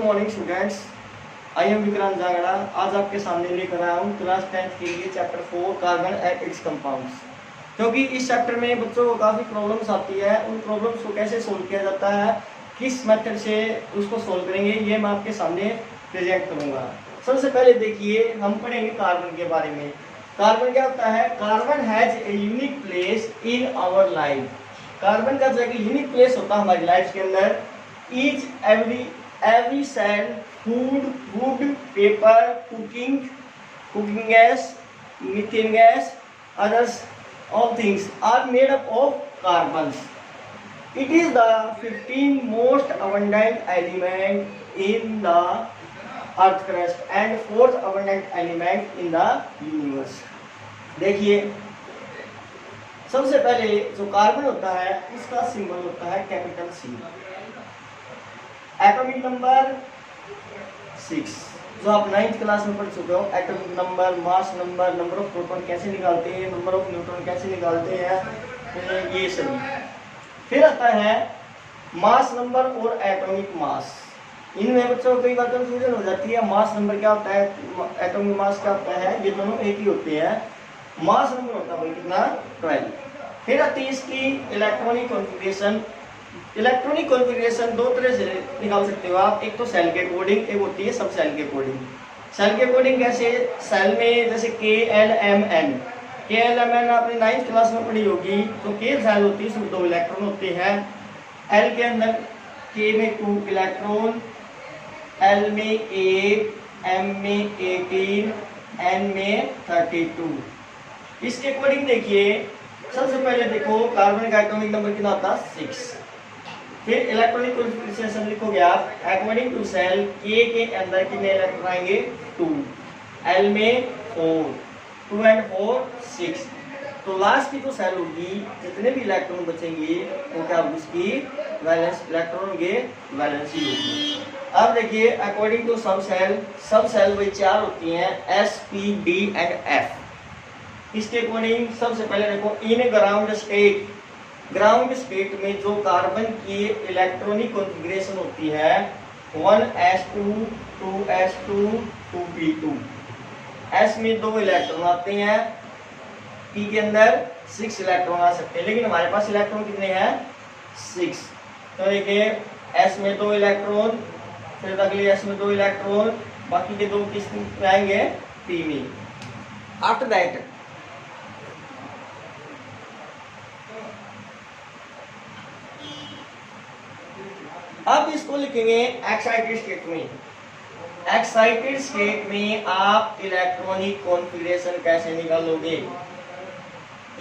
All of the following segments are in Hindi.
Morning students, I am Vikrant Jangra. आज आपके सामने लेकर आया हूँ क्लास 10th के लिए chapter 4 carbon and it's compounds. क्योंकि इस चैप्टर में बच्चों को काफ़ी प्रॉब्लम्स आती है, उन प्रॉब्लम्स को कैसे सोल्व किया जाता है, किस मेथड से उसको सोल्व करेंगे, ये मैं आपके सामने प्रेजेंट करूँगा। सबसे पहले देखिए, हम पढ़ेंगे कार्बन के बारे में। कार्बन क्या होता है? Carbon has a unique place in our life. Carbon का जो है यूनिक प्लेस होता है हमारी लाइफ के अंदर। Each every cell, food, wood, paper, cooking gas, methane gas, others, all things are made up of carbons. It is the 15th most abundant element in the earth crust and fourth abundant element in the universe. देखिए, सबसे पहले जो कार्बन होता है इसका सिंबल होता है कैपिटल सी। एटॉमिक नंबर 6 जो आप 9th क्लास में पढ़ चुके हो। Atomic number, mass number, number of proton कैसे निकालते हैं, नंबर ऑफ न्यूट्रॉन कैसे निकालते हैं, तो ये सभी। फिर आता है मास नंबर और एटॉमिक मास। इनमें बच्चों को कई बार कंफ्यूजन हो जाती है। मास नंबर क्या होता है, एटॉमिक मास क्या होता है, ये दोनों एक ही होते हैं। मास नंबर होता है कितना, 12। फिर आती है इसकी इलेक्ट्रॉनिक कॉन्फ़िगरेशन। इलेक्ट्रॉनिक कॉन्फ़िगरेशन दो तरह से निकाल सकते हो आप, एक तो सेल के अकॉर्डिंग, एक होती है सब सेल के अकॉर्डिंग। सेल के अकॉर्डिंग कैसे? सेल में जैसे KLMN आपने 9th क्लास में पढ़ी होगी। तो K सेल होती है, उसमें 2 इलेक्ट्रॉन होते हैं। L के अंदर K में 2 इलेक्ट्रॉन, L में 1, M में 18, N में 32। इसके अकॉर्डिंग देखिए, सबसे पहले देखो कार्बन का एटॉमिक नंबर कितना होता है, 6। फिर इलेक्ट्रॉनिक कॉन्फ़िगरेशन लिखोगे आप, अकॉर्डिंग टू सेल K के अंदर कितने इलेक्ट्रॉन आएंगे, 2, L में 4, 2 and 4 6। तो लास्ट की जो सेल होगी, जितने भी इलेक्ट्रॉन बचेंगे वो क्या होगी, उसकी वैलेंस इलेक्ट्रॉन होंगे, वैलेंसी होगी। अब देखिए, अकॉर्डिंग टू सब सेल वही 4 होती हैं, S, P, D and F। इसके अकॉर्डिंग सबसे पहले देखो, इन ग्राउंड स्टेट में जो कार्बन की इलेक्ट्रॉनिक कॉन्फ़िगरेशन होती है 1s2 2s2 2p2। s में 2 इलेक्ट्रॉन आते हैं, p के अंदर 6 इलेक्ट्रॉन आ सकते हैं, लेकिन हमारे पास इलेक्ट्रॉन कितने हैं, 6। तो देखिए, s में 2 इलेक्ट्रॉन, फिर अगले s में 2 इलेक्ट्रॉन, बाकी के 2 किस में आएंगे, p में। आफ्टर दैट अब इसको लिखेंगे एक्साइटेड स्टेट में। एक्साइटेड स्टेट में आप इलेक्ट्रॉनिक कॉन्फ़िगरेशन कैसे निकालोगे,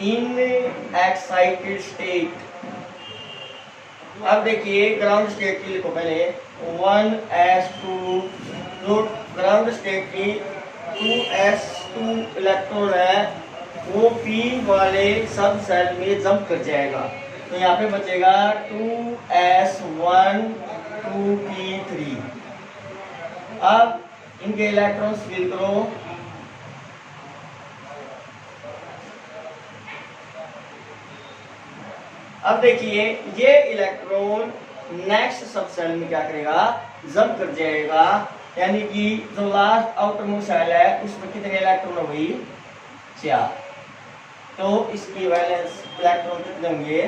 इन एक्साइटेड स्टेट। अब देखिए, ग्राउंड स्टेट की लिखो पहले 1s2, जो ग्राउंड स्टेट की 2s2 इलेक्ट्रॉन है वो p वाले सब सेल में जंप कर जाएगा। तो यहाँ पे बचेगा 2s1 2p3। अब इनके इलेक्ट्रॉन्स फिल करो। अब देखिए, ये इलेक्ट्रॉन नेक्स्ट सब सेल में क्या करेगा, जंप कर जाएगा। यानी कि जो लास्ट आउटर मोस्ट सेल है उसमें कितने इलेक्ट्रॉन हुई, 4। तो इसकी वैलेंस इलेक्ट्रॉन कितने होंगे,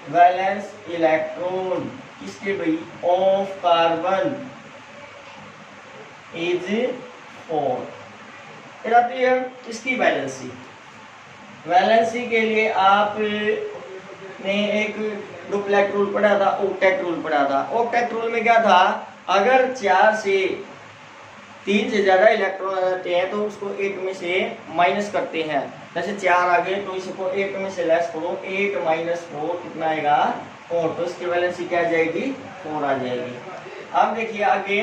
वैलेंस इलेक्ट्रॉन किसके भाई, ऑफ कार्बन इज 4। फिर आती है इसकी वैलेंसी। वैलेंसी के लिए आपने एक डुप्लेट रूल पढ़ा था, ऑक्टेट रूल पढ़ा था। ऑक्टेट रूल में क्या था, अगर 4 से 3 से ज्यादा इलेक्ट्रॉन आ जाते हैं तो उसको 8 में से माइनस करते हैं। जैसे 4 आ गए तो इसको 8 में से लेस करो, 8 - 4 कितना आएगा, 4। तो इसकी वैलेंसी क्या आ जाएगी, 4 आ जाएगी। अब देखिए आगे,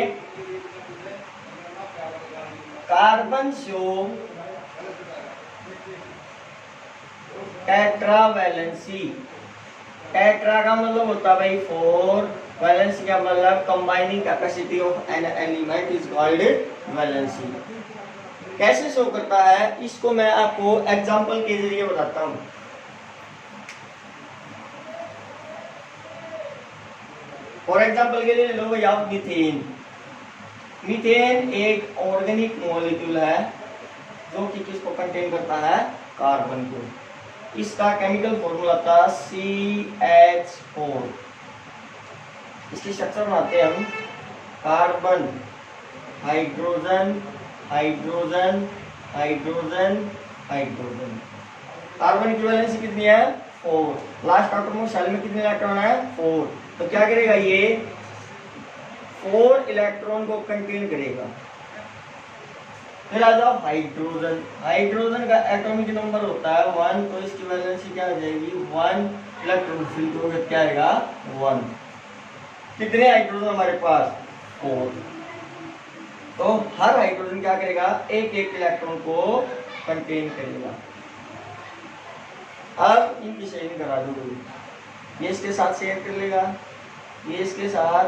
कार्बन शो टेट्रावैलेंसी। टेट्रा का मतलब होता है भाई 4, वैलेंसी का मतलब combining capacity of an element is called valency. कैसे शो करता है इसको मैं आपको एग्जांपल के जरिए बताता हूं। फॉर एग्जांपल के लिए लो भाई आप मीथेन। मीथेन एक ऑर्गेनिक मॉलिक्यूल है जो कि किसको कंटेन करता है, कार्बन को। इसका केमिकल फॉर्मूला था CH4। इसकी स्ट्रक्चर बनाते हैं हम, carbon hydrogen hydrogen hydrogen hydrogen. Carbon की वैलेंसी कितनी है, 4। लास्ट आटोमोस्ट शेल में कितने इलेक्ट्रॉन है, 4। तो क्या करेगा ये, 4 इलेक्ट्रॉन को कंटेन करेगा। फिर आ जाओ हाइड्रोजन। हाइड्रोजन का एटॉमिक नंबर होता है 1, तो इसकी वैलेंसी क्या हो जाएगी, 1। इलेक्ट्रॉन फिल करोगे क्या आएगा, 1। कितने हाइड्रोजन हमारे पास, 4। तो हर हाइड्रोजन क्या करेगा, एक एक इलेक्ट्रॉन को कंटेन करेगा। अब इनकी शेयरिंग करा दो, ये इसके साथ शेयर कर लेगा, ये इसके साथ,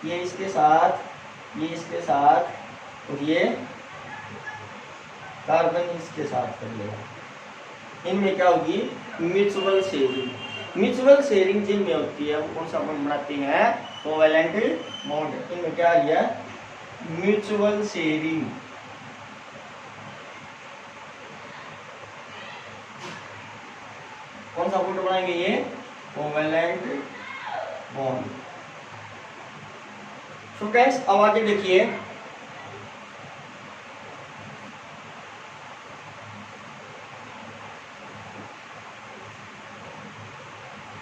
ये इसके साथ, ये इसके साथ, और ये कार्बन इसके साथ कर लेगा। इनमें क्या होगी, म्यूचुअल शेयरिंग। म्यूचुअल शेयरिंग जिनमें होती है वो कौन सा बॉन्ड बनाती है, कोवैलेंट बॉन्ड। इनमें क्या आ गया, म्यूचुअल शेयरिंग। कौन सा बॉन्ड बनाएंगे, ये कोवैलेंट बॉन्ड। स्टूडेंट्स अब आगे देखिए,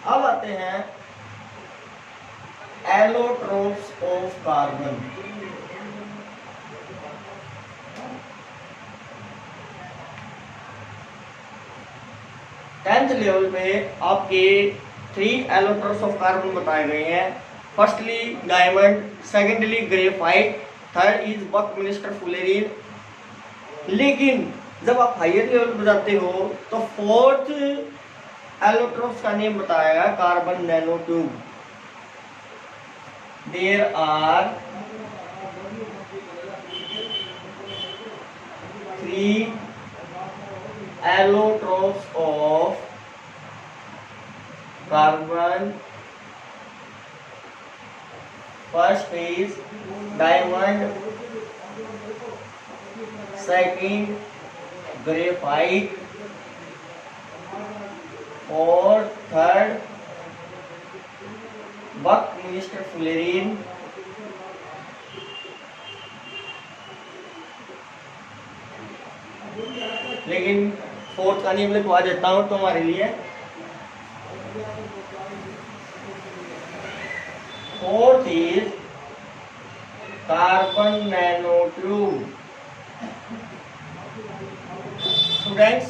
अब आते हैं allotropes of carbon. Tenth level पे आपके 3 एलोट्रोप्स ऑफ कार्बन बताए गए हैं। Firstly diamond, secondly graphite, third is Buckminster fullerene. लेकिन जब आप हायर लेवल पर जाते हो तो 4th एलोट्रोप्स का नेम बताएगा carbon nano tube. There are 3 allotropes of carbon. First is diamond, second graphite, और थर्ड बकमिंस्टर फुलेरिन। लेकिन 4th का नेम लिखवा देता हूं तुम्हारे लिए। 4th is carbon nano tube. Students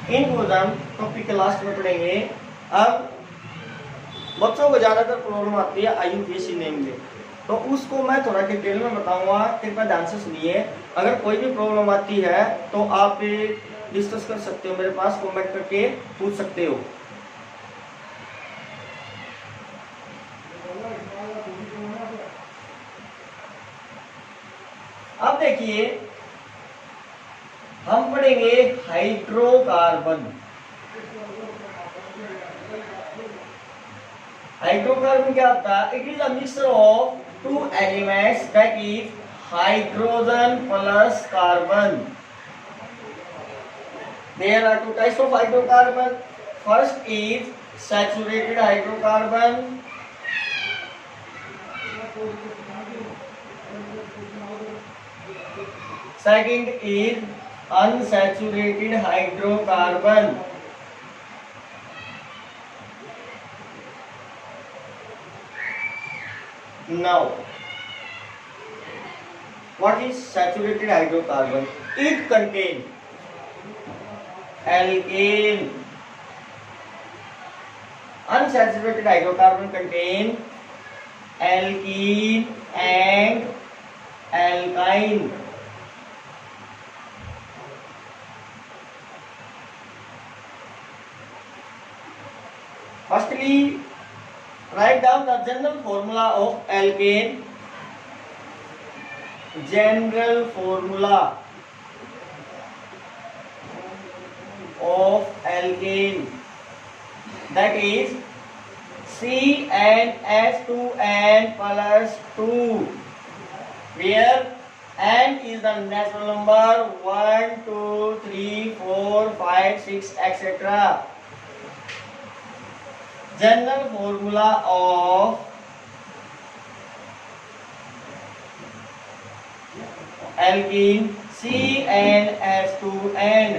इनको हम टॉपिक के लास्ट में पढ़ेंगे। अब बच्चों को ज्यादातर प्रॉब्लम आती है IUPAC नेम में, तो उसको मैं थोड़ा डिटेल में बताऊंगा, कृपया ध्यान से सुनिए। अगर कोई भी प्रॉब्लम आती है तो आप डिस्कस कर सकते हो, मेरे पास कमेंट करके पूछ सकते हो। अब देखिए हम पढ़ेंगे हाइड्रोकार्बन। हाइड्रोकार्बन क्या होता है, it is a mixture of 2 elements that is hydrogen plus carbon. There are 2 types of hydrocarbon. First is saturated hydrocarbon. Second is unsaturated hydrocarbon. Now, what is saturated hydrocarbon? It contains alkane. Unsaturated hydrocarbon contain alkene and alkyne. Firstly, write down the general formula of alkane. General formula of alkane, that is CnH2n plus 2 where n is the natural number 1 2 3 4 5 6 etc. General formula of alkene CnH2n.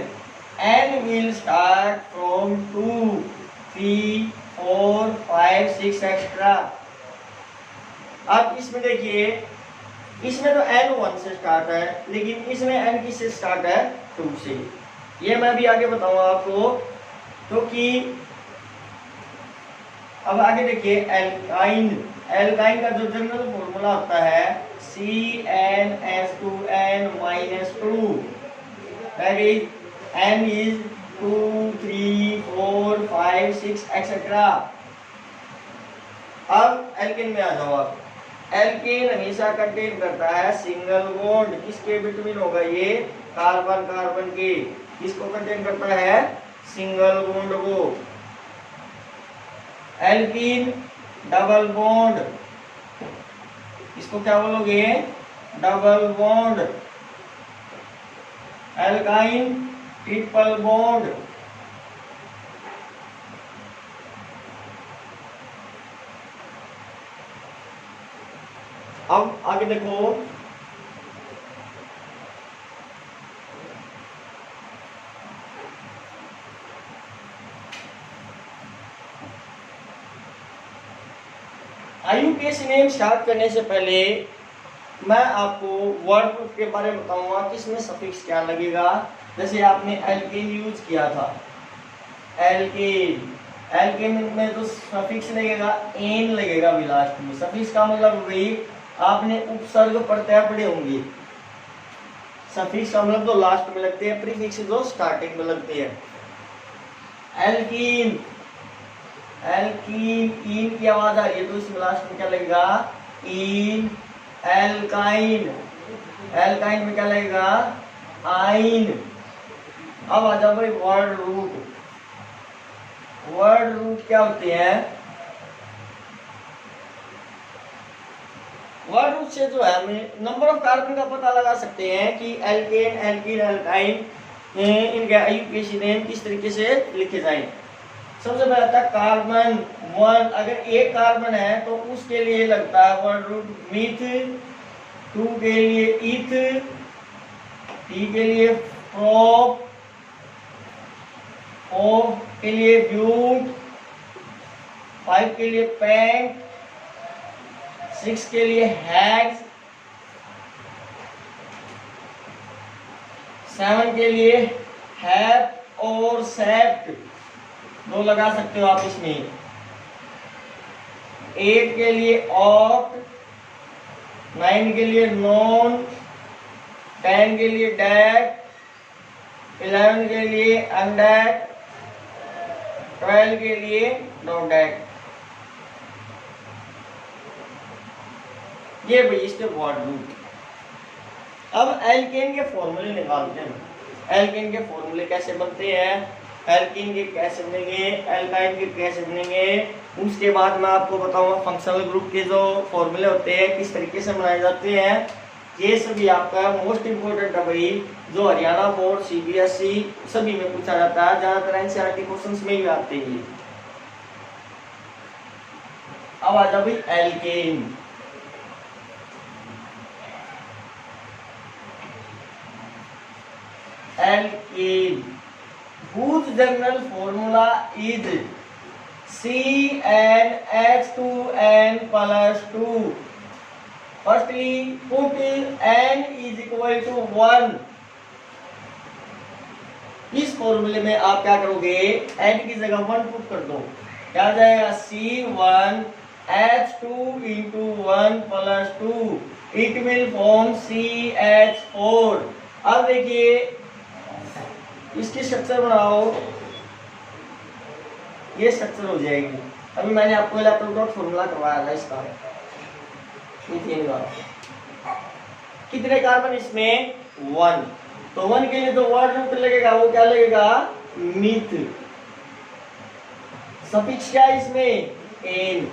N will start from 2 3 4 5 6 extra. अब इसमें देखिए, इसमें तो n 1 से स्टार्ट है, लेकिन इसमें n किससे स्टार्ट है? 2 से। ये मैं भी आगे बताऊंगा आपको। तो कि अब आगे देखिए, एल्काइन, एल्काइन का जो जनरल फॉर्मूला होता है CnH2n-2, that is n is 2 3 4 5 6 etc. अब एल्केन में आ जाओ आप। एल्केन हमेशा कंटेन करता है सिंगल बॉन्ड, किसके बिटवीन होगा? ये कार्बन कार्बन के। किसको कंटेन करता है? सिंगल बॉन्ड को। एल्कीन डबल बॉन्ड, इसको क्या बोलोगे? Double bond. Alkyne triple bond. अब आगे देखो, आईयूपीएसी नेम स्टार्ट करने से पहले मैं आपको वर्ड प्रूफ के बारे में बताऊंगा कि इसमें सफिक्स क्या लगेगा। जैसे आपने एल्केन यूज किया था, एल्केन, एल्केन में तो सफिक्स लगेगा, एन लगेगा भी लास्ट में। सफिक्स का मतलब वही, आपने उपसर्ग प्रत्यय पढ़े होंगे। सफिक्स का मतलब तो लास्ट में लगते हैं, प्रीफिक्स जो स्टार्टिंग में लगते हैं। एल्कीन, एल्कीन, इन की आवाज आ रही है तो इसमें लास्ट में क्या लगेगा? इन। एल्काइन, एल्काइन में क्या लगेगा? आइन। अब आ जाओ भाई वर्ड रूट। वर्ड रूट क्या होते हैं? वर्ड रूट से जो है हमें नंबर ऑफ कार्बन का पता लगा सकते हैं कि एल्केन, एल्कीन, एल्काइन इनके आईयूपीएसी नेम किस तरीके से लिखे जाए। सबसे पहला था कार्बन 1, अगर एक कार्बन है तो उसके लिए लगता है वर्ड रूट मीथ, 2 के लिए इथ, 3 के लिए प्रोप, 4 के लिए ब्यूट, 5 के लिए पैंट, 6 के लिए हैग्स, 7 के लिए हैप और सेप्ट, 2 लगा सकते हो आप इसमें। 8 के लिए ऑक्ट, 9 के लिए नॉन, 10 के लिए डैट, 11 के लिए अनडैट, 12 के लिए नो डैट। ये भाई इसके वर्ड रूट। अब एल्केन के फॉर्मूले निकालते हैं। एल्केन के फॉर्मूले कैसे बनते हैं? एल्कीन के कैसे बनेंगे, एल्काइन के कैसे बनेंगे, उसके बाद मैं आपको बताऊंगा फंक्शनल ग्रुप के जो फॉर्मूले होते हैं किस तरीके से बनाए जाते हैं। ये सभी आपका मोस्ट इम्पोर्टेंट है भाई, जो हरियाणा बोर्ड, सीबीएसई सभी में पूछा जाता है, ज्यादातर एनसीईआरटी क्वेश्चंस में भी आते हैं। अब आ जाओ भाई alkane. Alkane whose general formula is CnH2n plus 2. Firstly, put n is equal to 1. इस फॉर्मूले में आप क्या करोगे? n की जगह 1 पुट कर दो, क्या जाएगा? C1H2 into 1 plus 2. It will form CH4. अब देखिए इसकी स्ट्रक्चर बनाओ, ये स्ट्रक्चर हो जाएगी। अभी मैंने आपको इलेक्ट्रॉन डॉट फॉर्मूला करवाया था इसका, मीथेन का। कितने कार्बन इसमें? 1। तो 1 के लिए तो वर्ड रूट लगेगा, वो क्या लगेगा? मीथ। सफिक्स क्या है इसमें? एन।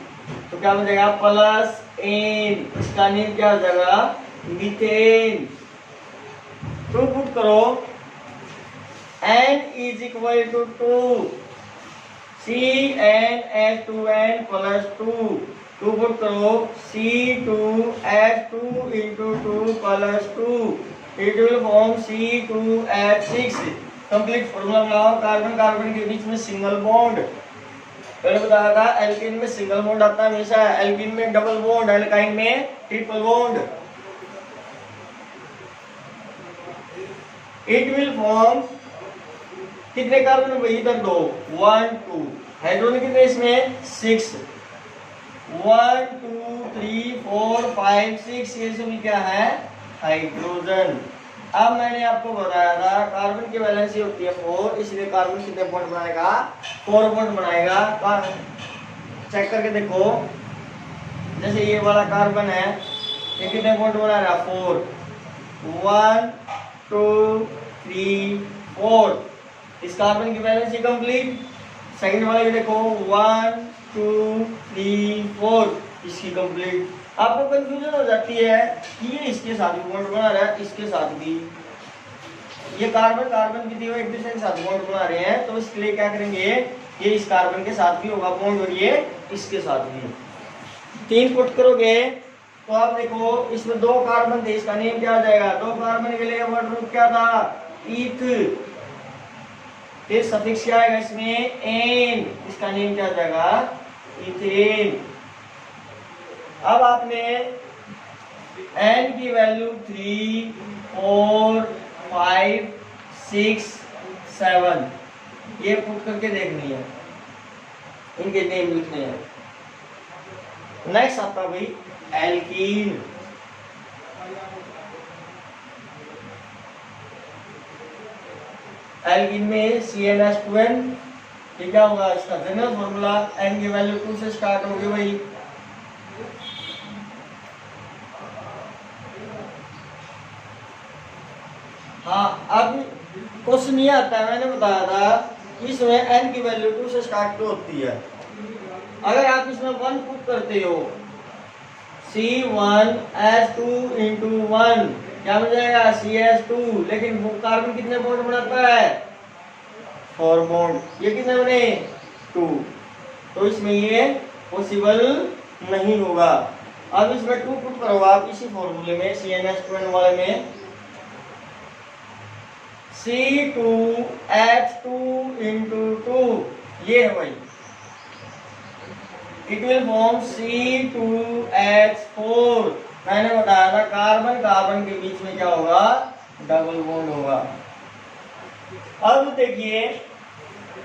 तो क्या हो जाएगा? Plus N. इसका नेम क्या हो जाएगा? मीथेन। टू पुट करो, n is equal to 2, CnH2n plus 2। Two put करो, C2H2 into 2 plus 2, it will form C2H6। Complete formula बनाओ। कार्बन कार्बन के बीच में सिंगल बॉन्ड, पहले बताया था एल्कीन में सिंगल बॉन्ड आता है हमेशा, एल्कीन में डबल बॉन्ड, एल्काइन में triple bond. It will form, कितने कार्बन भाई इधर दो, 1 2, हाइड्रोजन कितने इसमें 6, 1 2 3 4 5 6, ये सभी क्या है हाइड्रोजन। अब मैंने आपको बताया था कार्बन की वैलेंसी होती है 4, इसलिए कार्बन कितने बॉन्ड बनाएगा, 4 बॉन्ड बनाएगा। चेक करके देखो, जैसे ये वाला कार्बन है, ये कितने बॉन्ड बना रहा है 4, 1 2 3 4, इस कार्बन की वैलेंसी कंप्लीट। सेकंड वाले देखो 1 2 3 4, इसकी कंप्लीट। आपको कंफ्यूजन हो जाती है कि ये इसके साथ भी बॉन्ड बना रहा है, इसके साथ भी, ये कार्बन कार्बन की एक दूसरे के साथ बॉन्ड बना रहे हैं, तो इसके लिए क्या करेंगे, ये इस कार्बन के साथ भी होगा बॉन्ड और ये इसके साथ भी। 3 पुट करोगे तो आप देखो इसमें 2 कार्बन थे, इसका नेम क्या आ जाएगा, 2 कार्बन के लिए वर्ड रूप क्या था, ईथ। फिर सफिक्स क्या आएगा इसमें, एन, इसका नेम क्या आ जाएगा, इथेन। अब आपने n की वैल्यू 3 4 5 6 7 ये पुट करके देखनी है, इनके नेम लिखने हैं। नेक्स्ट आता भाई एल्कीन। एल्कीन में CnH2n, ये क्या होगा इसका जनरल फॉर्मूला, n की वैल्यू 2 से स्टार्ट होगी भाई। हाँ, अब क्वेश्चन ये आता है, मैंने बताया था इसमें n की वैल्यू 2 से स्टार्ट होती है। अगर आप इसमें 1 पुट करते हो, C1H2 इंटू 1 क्या हो जाएगा, CH2, लेकिन कार्बन कितने बॉन्ड बनाता है, 4 बॉन्ड, ये कितने बने 2, तो इसमें ये पॉसिबल नहीं होगा। अब इसमें 2 पुट करो आप इसी फॉर्मूले में, CnH2n वाले में, C2H2 इंटू 2, ये है भाई, इट विल फॉर्म C2H4। मैंने बताया था कार्बन कार्बन के बीच में क्या होगा, डबल बॉन्ड होगा। अब देखिए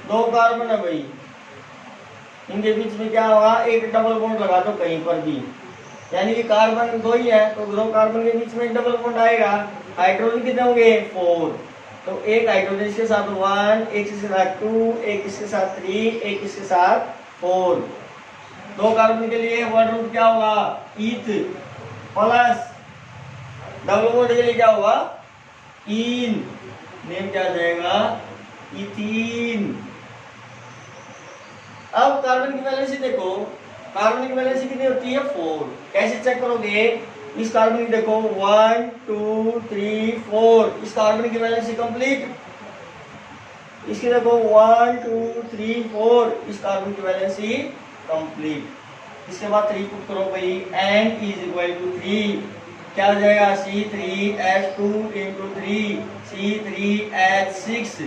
2 कार्बन है भाई, इनके बीच में क्या होगा, एक डबल बॉन्ड लगा दो कहीं पर भी, यानी कि कार्बन 2 ही है, तो 2 कार्बन के बीच में एक डबल बॉन्ड आएगा। हाइड्रोजन कितने होंगे 4, तो एक हाइड्रोजन इसके साथ 1, एक इसके साथ 2, एक इसके साथ 3, एक इसके साथ 4। 2 कार्बन के लिए वर्ड रूट क्या होगा, ईथ, प्लस डबल बॉन्ड के लिए क्या होगा, इन, नेम क्या आ जाएगा, इथीन। अब कार्बन की वैलेंसी देखो, कार्बन की वैलेंसी कितनी होती है 4, कैसे चेक करोगे, इस कार्बन की देखो 1 2 3 4, इस कार्बन की वैलेंसी कंप्लीट। इसकी देखो 1 2 3 4, इस कार्बन की वैलेंसी कंप्लीट। इसके बाद 3 पुट करो भाई, n इज इक्वल टू 3, क्या हो जाएगा, C3H2 इंटू 3, C3H6,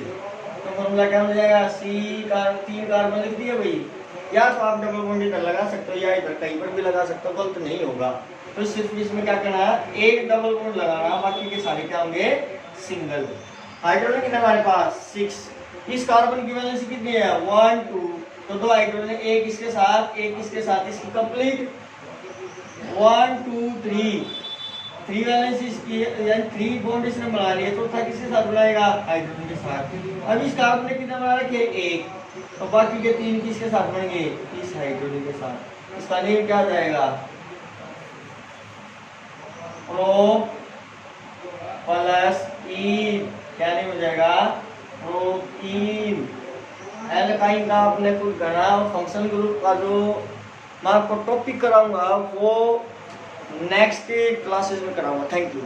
तो फॉर्मूला क्या हो जाएगा, 3 कार्बन लिख दिया भाई। या तो आप डबल बॉन्ड इधर लगा सकते हो या इधर कहीं पर भी लगा सकते हो, गलत नहीं होगा। तो सिर्फ इसमें क्या करना है, एक डबल बॉन्ड लगाना, बाकी के सारे क्या होंगे सिंगल। हाइड्रोजन कितने हमारे पास 6, इस कार्बन की वैलेंसी कितनी है 1 2, तो 2 हाइड्रोजन, एक इसके साथ एक इसके साथ, इसकी कंप्लीट 1 2 3 वैलेंसी इसकी, यानी 3 बॉन्ड इसने बना लिए, तो था किसके साथ बनाएगा, हाइड्रोजन के साथ। अब इस कार्बन ने कितना बना रखे, 1, तो बाकी के 3 किसके साथ बनेंगे, इस हाइड्रोजन के साथ। इसका नेम क्या जाएगा, प्रो प्लस ईन, क्या नेम हो जाएगा, प्रोटीन। एल्काइन का अपने कुछ घना फंक्शन ग्रुप का जो मैं आपको टॉपिक कराऊंगा वो नेक्स्ट क्लासेस में कराऊंगा। Thank you.